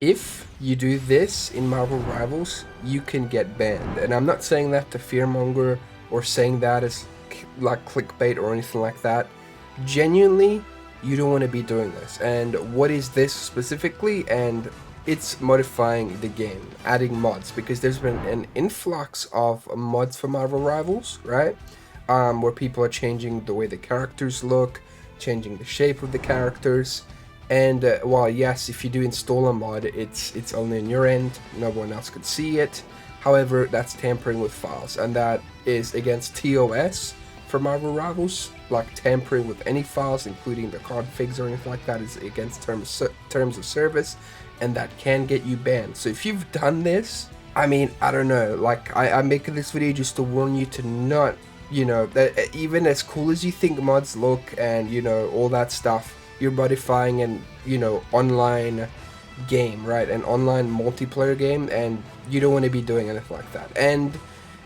If you do this in Marvel Rivals, you can get banned. And I'm not saying that to fearmonger or saying that as like clickbait or anything like that. Genuinely, you don't want to be doing this. And what is this specifically? And it's modifying the game, adding mods, because there's been an influx of mods for Marvel Rivals, right? Where people are changing the way the characters look, changing the shape of the characters. And while yes, if you do install a mod, it's only on your end, no one else could see it. However, that's tampering with files, and that is against TOS for Marvel Rivals. Like tampering with any files, including the configs or anything like that, is against terms of service, and that can get you banned. So if you've done this, I mean, I don't know. Like I'm making this video just to warn you to not, that even as cool as you think mods look and all that stuff, you're modifying an online game, right? An online multiplayer game, and you don't want to be doing anything like that. And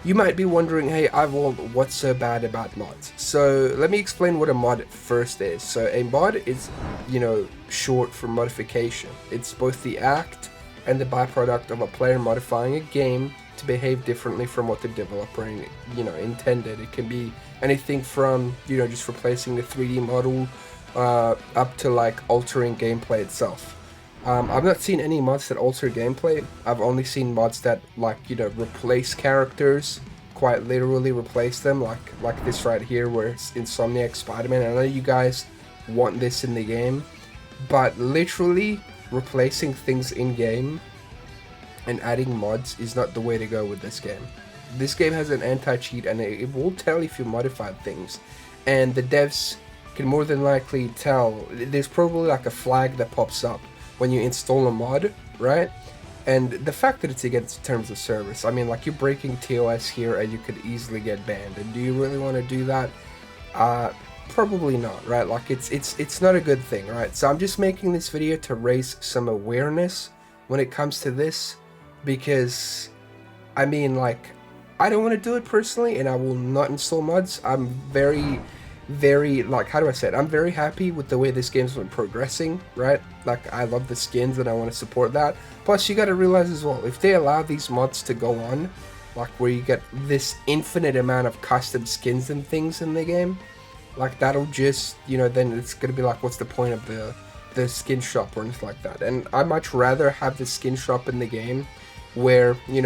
you might be wondering, hey, Ivald, what's so bad about mods? So let me explain what a mod first is. So a mod is, short for modification. It's both the act and the byproduct of a player modifying a game to behave differently from what the developer intended. It can be anything from just replacing the 3D model up to like altering gameplay itself. I've not seen any mods that alter gameplay. I've only seen mods that replace characters, quite literally replace them, like this right here where it's Insomniac Spider-Man. I know you guys want this in the game, but literally replacing things in game and adding mods is not the way to go with this game. This game has an anti-cheat, and it will tell if you modified things, and the devs can more than likely tell. There's probably like a flag that pops up when you install a mod, right? And the fact that it's against terms of service, I mean, like, you're breaking TOS here and you could easily get banned. And do you really want to do that? Probably not, right? Like, it's not a good thing, right? So I'm just making this video to raise some awareness when it comes to this, because I mean, like, I don't want to do it personally, and I will not install mods. I'm very, like, how do I say it? I'm very happy with the way this game's been progressing, right? Like, I love the skins and I want to support that. Plus, you got to realize as well, if they allow these mods to go on, like where you get this infinite amount of custom skins and things in the game, like, that'll just, then it's gonna be like, what's the point of the skin shop or anything like that? And I much rather have the skin shop in the game where you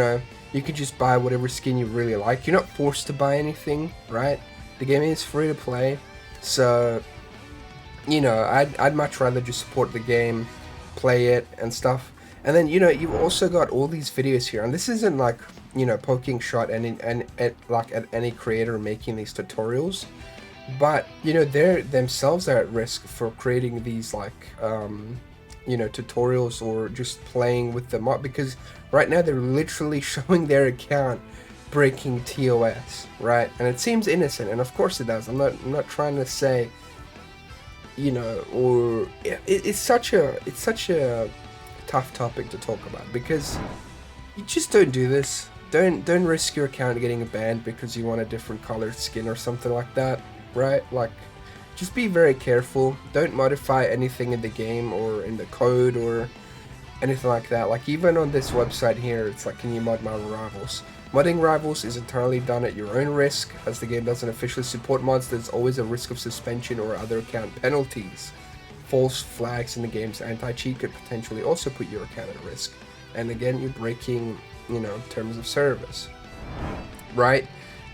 can just buy whatever skin you really like. You're not forced to buy anything, right? The game is free to play, so I'd much rather just support the game, play it and stuff. And then you've also got all these videos here, and this isn't like poking shot at any creator making these tutorials, but they themselves are at risk for creating these like tutorials or just playing with the mod, because right now they're literally showing their account breaking TOS, right? And it seems innocent, and of course it does. I'm not trying to say, or it's such a tough topic to talk about, because you just don't do this. Don't risk your account getting banned because you want a different colored skin or something like that, right? Like, just be very careful. Don't modify anything in the game or in the code or anything like that. Like, even on this website here, it's like, can you mod Marvel Rivals? Modding Rivals is entirely done at your own risk. As the game doesn't officially support mods, there's always a risk of suspension or other account penalties. False flags in the game's anti-cheat could potentially also put your account at risk. And again, you're breaking, terms of service, right?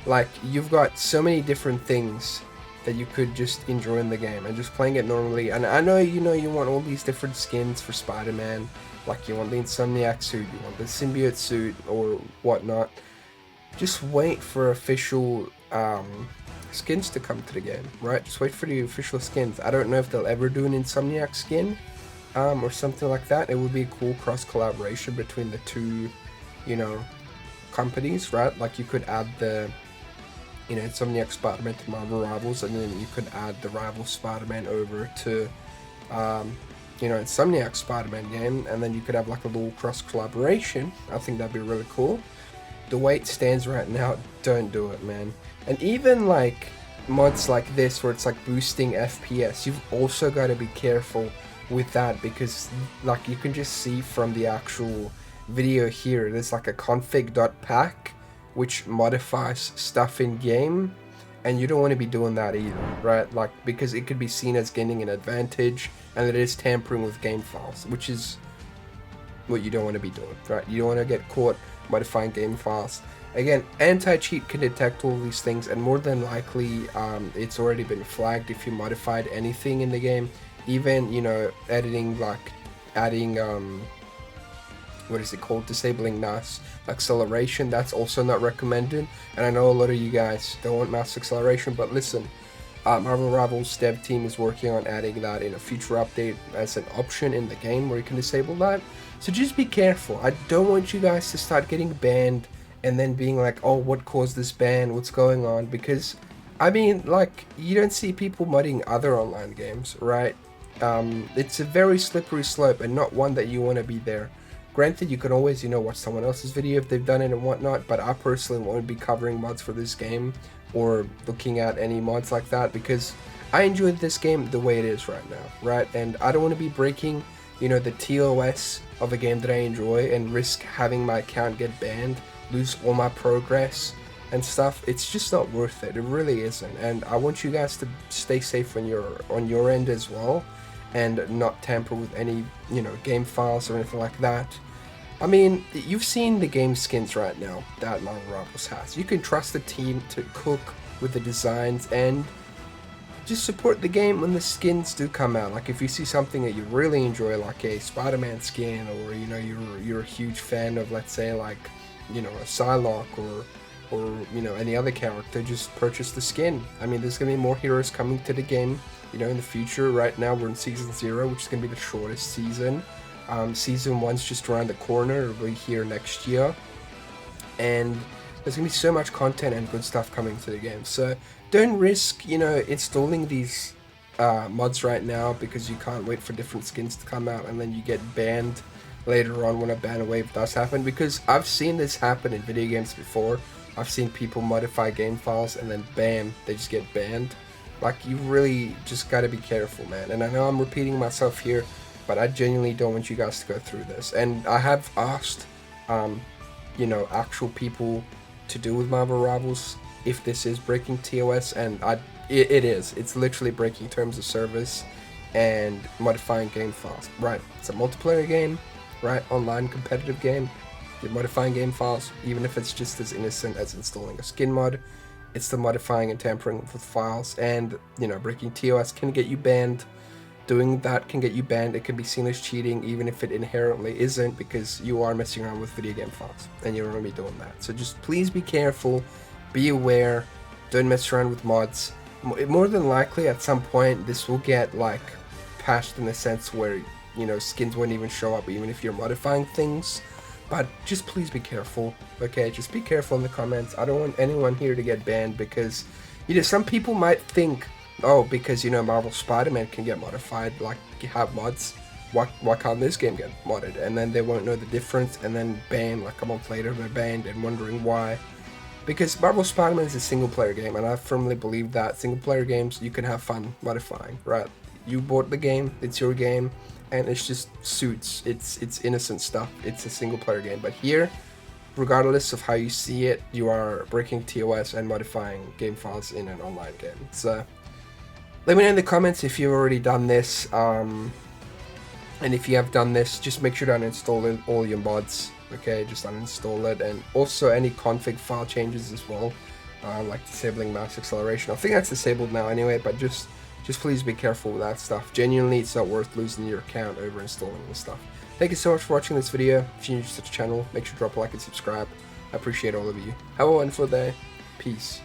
Like, you've got so many different things that you could just enjoy in the game and just playing it normally. And I know, you want all these different skins for Spider-Man. Like, you want the Insomniac suit, you want the symbiote suit, or whatnot. Just wait for official skins to come to the game, right? Just wait for the official skins. I don't know if they'll ever do an Insomniac skin, or something like that. It would be a cool cross collaboration between the two, companies, right? Like, you could add the, Insomniac Spider-Man to Marvel Rivals, and then you could add the Rival Spider-Man over to, Insomniac Spider-Man game, and then you could have like a little cross collaboration. I think that'd be really cool. The way it stands right now, don't do it, man. And even like mods like this where it's like boosting FPS, you've also got to be careful with that, because like you can just see from the actual video here, there's like a config.pack which modifies stuff in game, and you don't want to be doing that either, right? Like, because it could be seen as gaining an advantage, and it is tampering with game files, which is what you don't want to be doing, right? You don't want to get caught modifying game files. Again, anti-cheat can detect all these things, and more than likely it's already been flagged if you modified anything in the game. Even, you know, editing, like adding what is it called, disabling mass acceleration, that's also not recommended. And I know a lot of you guys don't want mass acceleration, but listen, Marvel Rivals dev team is working on adding that in a future update as an option in the game where you can disable that. So just be careful. I don't want you guys to start getting banned and then being like, oh, what caused this ban, what's going on? Because I mean, like, you don't see people modding other online games, right? It's a very slippery slope, and not one that you want to be there. Granted, you can always, you know, watch someone else's video if they've done it and whatnot, but I personally won't be covering mods for this game or looking at any mods like that, because I enjoyed this game the way it is right now, right? And I don't want to be breaking, you know, the TOS of a game that I enjoy and risk having my account get banned, lose all my progress and stuff. It's just not worth it. It really isn't. And I want you guys to stay safe when you're on your end as well, and not tamper with any, you know, game files or anything like that. I mean, you've seen the game skins right now that Marvel Rivals has. You can trust the team to cook with the designs and just support the game when the skins do come out. Like, if you see something that you really enjoy, like a Spider-Man skin, or, you know, you're a huge fan of, let's say, like, you know, a Psylocke or you know, any other character, just purchase the skin. I mean, there's gonna be more heroes coming to the game, you know, in the future. Right now we're in season 0, which is gonna be the shortest season. Season 1's just around the corner. It'll be here next year, and there's gonna be so much content and good stuff coming to the game. So don't risk, you know, installing these mods right now, because you can't wait for different skins to come out and then you get banned later on when a ban wave does happen. Because I've seen this happen in video games before. I've seen people modify game files and then bam, they just get banned. Like, you really just gotta be careful, man. And I know I'm repeating myself here, but I genuinely don't want you guys to go through this. And I have asked, you know, actual people to do with Marvel Rivals if this is breaking TOS, and it is. It's literally breaking terms of service and modifying game files. Right, it's a multiplayer game, right? Online competitive game. You're modifying game files, even if it's just as innocent as installing a skin mod. It's the modifying and tampering with files, and, you know, breaking TOS can get you banned. Doing that can get you banned. It can be seen as cheating, even if it inherently isn't, because you are messing around with video game files, and you don't want to be doing that. So just please be careful, be aware, don't mess around with mods. More than likely, at some point, this will get, like, patched in the sense where, you know, skins won't even show up, even if you're modifying things. But just please be careful, okay? Just be careful in the comments. I don't want anyone here to get banned, because, you know, some people might think, oh, because, you know, Marvel Spider-Man can get modified, like, you have mods, why can't this game get modded? And then they won't know the difference, and then bam, like a month later they're banned and wondering why. Because Marvel Spider-Man is a single-player game, and I firmly believe that single-player games, you can have fun modifying, right? You bought the game, it's your game, and it's just suits, it's innocent stuff, it's a single-player game. But here, regardless of how you see it, you are breaking TOS and modifying game files in an online game. So let me know in the comments if you've already done this, and if you have done this, just make sure to uninstall all your mods, okay? Just uninstall it, and also any config file changes as well, like disabling mass acceleration. I think that's disabled now anyway, but just please be careful with that stuff. Genuinely, it's not worth losing your account over installing this stuff. Thank you so much for watching this video. If you're new to the channel, make sure to drop a like and subscribe. I appreciate all of you. Have a wonderful day. Peace.